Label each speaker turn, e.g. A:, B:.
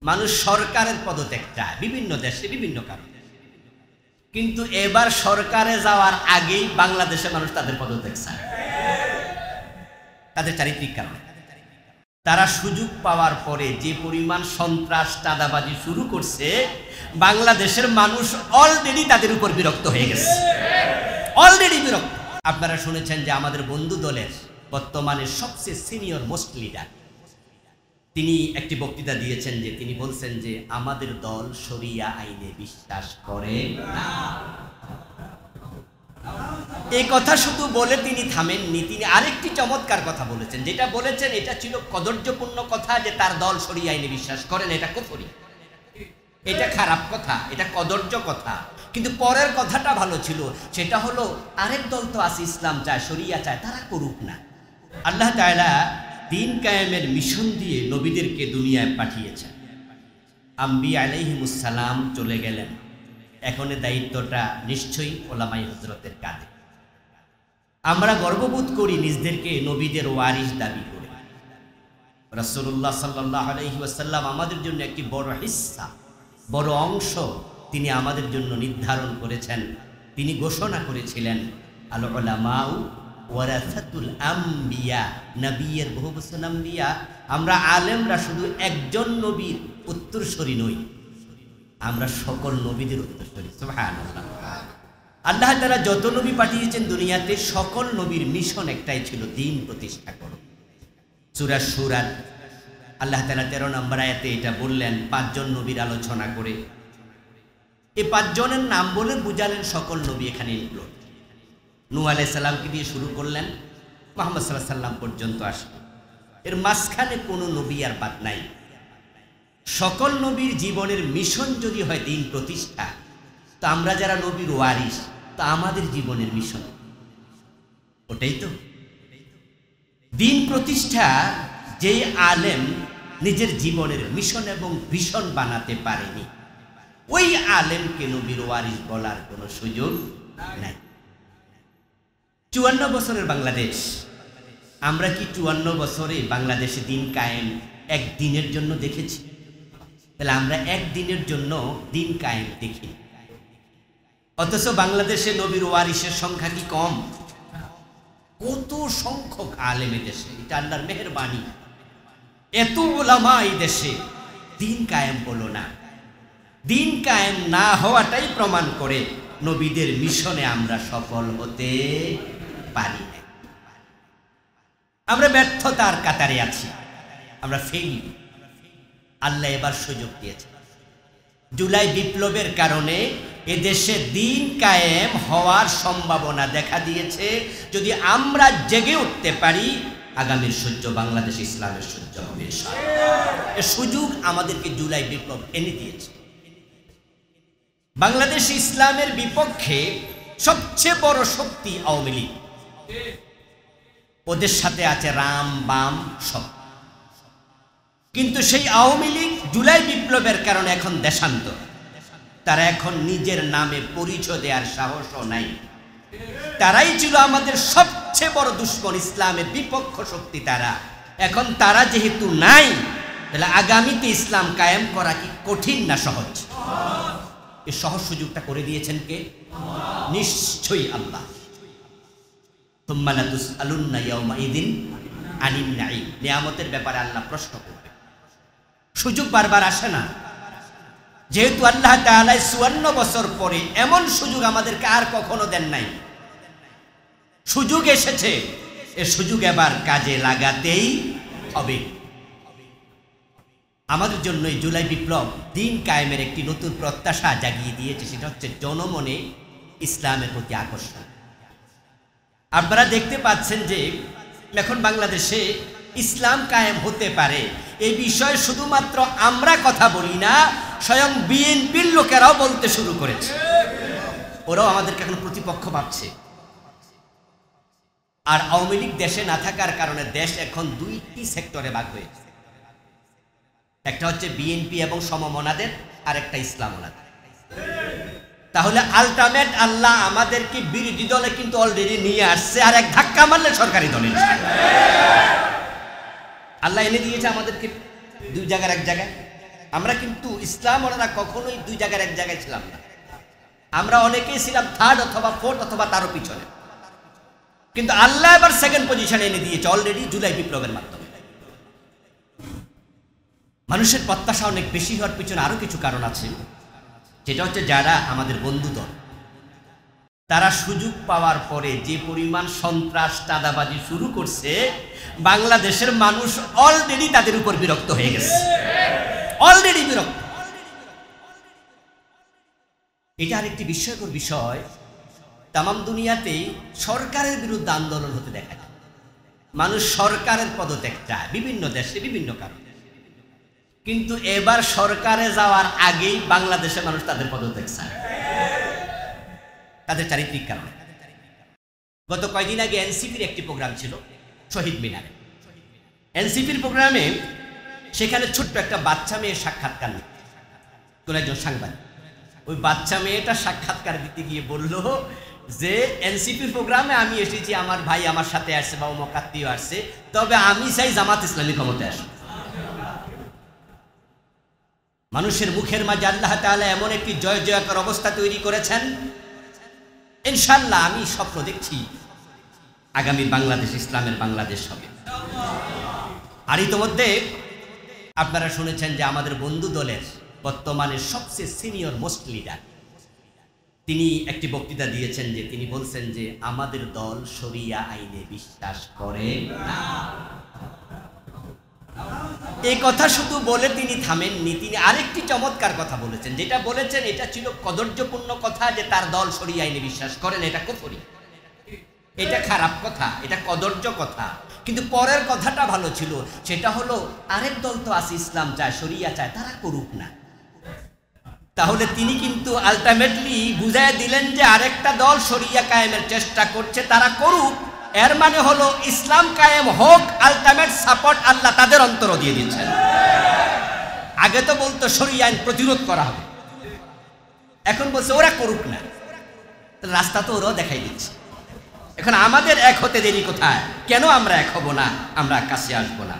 A: মানুষ সরকারের পদত্যাগ চায় বিভিন্ন দেশে বিভিন্ন কারণে, কিন্তু এবার সরকারে যাওয়ার আগেই বাংলাদেশে মানুষ তাদের পদত্যাগ চায় তাদের চারিত্রিক কারণে। তারা সুযোগ পাওয়ার পরে যে পরিমাণ সন্ত্রাস চাঁদাবাজি শুরু করছে, বাংলাদেশের মানুষ অলরেডি তাদের উপর বিরক্ত হয়ে গেছে, অলরেডি বিরক্ত। আপনারা শুনেছেন যে আমাদের বন্ধু দলের বর্তমানে সবচেয়ে সিনিয়র মোস্ট লিডার তিনি একটি বক্তৃতা দিয়েছেন, যে তিনি বলছেন যে আমাদের দল শরিয়া আইনে বিশ্বাস করে না। এই কথা শুধু বলে তিনি থামেননি, তিনি আরেকটি চমৎকার কথা বলেছেন। যেটা বলেছেন এটা ছিল কদর্যপূর্ণ কথা, যে তার দল শরিয়া আইনে বিশ্বাস করেন, এটা কুফরি, এটা খারাপ কথা, এটা কদর্য কথা। কিন্তু পরের কথাটা ভালো ছিল, সেটা হলো আরেক দল তো আছে ইসলাম চায়, শরিয়া চায়, তারা করুক না। আল্লাহ তাআলা দিন কায়েমের মিশন দিয়ে নবীদেরকে দুনিয়ায় পাঠিয়েছেন। আম্বিয়া আলাইহিমুস সালাম চলে গেলেন, এখন দায়িত্বটা নিশ্চয়ই ওলামায়ে হযরতের কাঁধে। আমরা গর্ববোধ করি নিজেদেরকে নবীদের ওয়ারিস দাবি করে। রাসূলুল্লাহ সাল্লাল্লাহু আলাইহি ওয়াসাল্লাম আমাদের জন্য একটি বড় হিস্সা, বড় অংশ তিনি আমাদের জন্য নির্ধারণ করেছেন। তিনি ঘোষণা করেছিলেন, আল উলামাউ ওয়ারাসাতুল আম্বিয়া, নবীর বহু বচন আম্বিয়া। আমরা আলেমরা শুধু একজন নবীর উত্তরসূরি নই, আমরা সকল নবীদের উত্তরসূরি। সুবহানাল্লাহ। আল্লাহ তাআলা যত নবী পাঠিয়েছেন দুনিয়াতে, সকল নবীর মিশন একটাই ছিল, দ্বীন প্রতিষ্ঠা করো। সূরা শুরা আল্লাহ তাআলা 13 নম্বর আয়াতে এটা বললেন, 5 জন নবীর আলোচনা করে। এই 5 জনের নাম বলে বুঝালেন সকল নবী এখানে ইনক্লুড। নূহ আলাইহিস সালামকে দিয়ে শুরু করলেন, মুহাম্মদ সাল্লাল্লাহু আলাইহি সাল্লাম পর্যন্ত আসলেন। এর মাঝখানে কোনো নবী আর বাদ নাই। সকল নবীর জীবনের মিশন যদি হয় দ্বীন প্রতিষ্ঠা, তো আমরা যারা নবীর ওয়ারিস, তা আমাদের জীবনের মিশন ওটাই তো দ্বীন প্রতিষ্ঠা। যেই আলেম নিজের জীবনের মিশন এবং ভিশন বানাতে পারেনি, ওই আলেমকে নবীর ওয়ারিস বলার কোনো সুযোগ নাই। 54 বছরের বাংলাদেশ, আমরা কি 54 বছরে বাংলাদেশে দিন কায়েম একদিনের জন্য দেখেছি? তাহলে আমরা একদিনের জন্য দিন কায়েম দেখি, অথচ বাংলাদেশে নবীর ওয়ারিসের সংখ্যা কি কম? কত সংখ্যক আলেম দেশে, এটা আল্লাহর মেহেরবানি। এত উলামা এই দেশে, দিন কায়েম হলো না। দিন কায়েম না হওয়াটাই প্রমাণ করে নবীদের মিশনে আমরা সফল হতে পারি না। আমরা ব্যর্থতার কাতারে আছি, আমরা ফেল। আল্লাহ এবার সুযোগ দিয়েছে। জুলাই বিপ্লবের কারণে এদেশে দিন কায়েম হওয়ার সম্ভাবনা দেখা দিয়েছে। যদি আমরা জেগে উঠতে পারি, আগামীর সূর্য বাংলাদেশ ইসলামের সূর্য হবে। এ সুযোগ আমাদেরকে জুলাই বিপ্লব এনে দিয়েছে। বাংলাদেশ ইসলামের বিপক্ষে সবচেয়ে বড় শক্তি আওয়ামী লীগ, ওদের সাথে আছে রাম বাম সব। কিন্তু সেই আওয়ামী লীগ জুলাই বিপ্লবের কারণে এখন দেশান্তর, তারা এখন নিজের নামে পরিচয় দেওয়ার সাহসও নাই। তারাই ছিল আমাদের সবচেয়ে বড় দুশ্মন, ইসলামের বিপক্ষ শক্তি তারা। এখন তারা যেহেতু নাই, তাহলে আগামীতে ইসলাম কায়েম করা কি কঠিন না সহজ? এই সহজ সুযোগটা করে দিয়েছেন কে? নিশ্চয়ই আল্লাহ। তুম্মা লাতুসআলুন্না ইয়াওমাইযিন আনিন নাঈম, নিয়ামতের ব্যাপারে আল্লাহ প্রশ্ন করবে। সুযোগ বারবার আসে না, যেহেতু আল্লাহ তাআলা 54 বছর পরে এমন সুযোগ আমাদেরকে আর কখনো দেন নাই। সুযোগ এসেছে, এ সুযোগ এবার কাজে লাগাতেই হবে। আমাদের জন্য এই জুলাই বিপ্লব দিন কায়েমের একটি নতুন প্রত্যাশা জাগিয়ে দিয়েছে, সেটা হচ্ছে জনমনে ইসলামের প্রতি আকর্ষণ। আপনারা দেখতে পাচ্ছেন যে এখন বাংলাদেশে ইসলাম কায়েম হতে পারে, এই বিষয়ে শুধুমাত্র আমরা কথা বলি না, স্বয়ং বিএনপির লোকেরাও বলতে শুরু করেছে। ওরাও আমাদেরকে এখন প্রতিপক্ষ ভাবছে। আর আওয়ামী লীগ দেশে না থাকার কারণে দেশ এখন 2টি সেক্টরে ভাগ হয়েছে। একটা হচ্ছে বিএনপি এবং সমমনাদের, আর একটা ইসলামনাদের। তাহলে আলটিমেট আল্লাহ আমাদেরকে বিরোধী দলে কিন্তু অলরেডি নিয়ে আসছে, আর এক ধাক্কা মারলে সরকারি দলে আল্লাহ এনে দিয়েছে আমাদেরকে 2 জায়গার এক জায়গায়। আমরা কিন্তু ইসলাম ওরা কখনোই দুই জায়গার এক জায়গায় ছিলাম না। আমরা অনেকেই ছিলাম থার্ড অথবা ফোর্থ অথবা তারও পিছনে, কিন্তু আল্লাহ এবার সেকেন্ড পজিশনে এনে দিয়েছে অলরেডি জুলাই বিপ্লবের মাধ্যমে। মানুষের প্রত্যাশা অনেক বেশি হওয়ার পিছনে আরো কিছু কারণ আছে, যেটা হচ্ছে যারা আমাদের বন্ধু দল, তারা সুযোগ পাওয়ার পরে যে পরিমাণ সন্ত্রাস চাঁদাবাজি শুরু করছে, বাংলাদেশের মানুষ অলরেডি তাদের উপর বিরক্ত হয়ে গেছে, অলরেডি বিরক্ত। এটা আরেকটি বিস্ময়কর বিষয়, তামাম দুনিয়াতেই সরকারের বিরুদ্ধে আন্দোলন হতে দেখা যায়, মানুষ সরকারের পদত্যাগ চায় বিভিন্ন দেশে বিভিন্ন কারণে, কিন্তু এবার সরকারে যাওয়ার আগেই বাংলাদেশের মানুষ তাদের পদত্যাগ চায়, তাদের চারিত্রিক কারণে। গত কয়েকদিন আগে এনসিপির একটি প্রোগ্রাম ছিল শহীদ মিনারে। এনসিপির প্রোগ্রামে সেখানে ছোট্ট একটা বাচ্চা মেয়ে সাক্ষাৎকার নিচ্ছে কোন একজন সাংবাদিক। ওই বাচ্চা মেয়েটা সাক্ষাৎকার দিতে গিয়ে বলল যে এনসিপির প্রোগ্রামে আমি এসেছি, আমার ভাই আমার সাথে আসছে বা মকাত্তিও আসছে, তবে আমি চাই জামাত ইসলামী ক্ষমতায় আসে। মানুষের মুখের মাঝে আল্লাহ তাআলা এমন একটি জয় জয়কার অবস্থা তৈরি করেছেন, ইনশাআল্লাহ আমি স্বপ্ন দেখছি আগামী বাংলাদেশ ইসলামের বাংলাদেশ হবে। আর ইতোমধ্যে আপনারা শুনেছেন যে আমাদের বন্ধু দলের বর্তমানে সবচেয়ে সিনিয়র মোস্ট লিডার তিনি একটি বক্তৃতা দিয়েছেন, যে তিনি বলছেন যে আমাদের দল শরিয়া আইনে বিশ্বাস করে না। এই কথা শুধু বলে তিনি থামেননি, তিনি আরেকটি চমৎকার কথা বলেছেন, যেটা বলেছেন এটা ছিল কদর্যপূর্ণ কথা, যে তার দল শরিয়া আইনে বিশ্বাস করেন, এটা কুফরি, এটা খারাপ কথা, এটা কদর্য কথা। কিন্তু পরের কথাটা ভালো ছিল, সেটা হলো আরেক দল তো আছে ইসলাম চায় শরিয়া চায়, তারা করুক না। তাহলে তিনি কিন্তু আলটিমেটলি বুঝায় দিলেন যে আরেকটা দল শরিয়া কায়েমের চেষ্টা করছে, তারা করুক, এর মানে হলো ইসলাম কায়েম হোক, আলটিমেট সাপোর্ট আল্লাহ তাদের অন্তর দিয়ে দিচ্ছেন। আগে তো বলতো শরিয়া আইন প্রতিরোধ করা হবে, এখন বলছে ওরা করুক না, রাস্তা তো ওরাও দেখাই দিচ্ছে। এখন আমাদের এক হতে দেরি কোথায়? কেন আমরা এক হব না, আমরা কাছে আসবো না?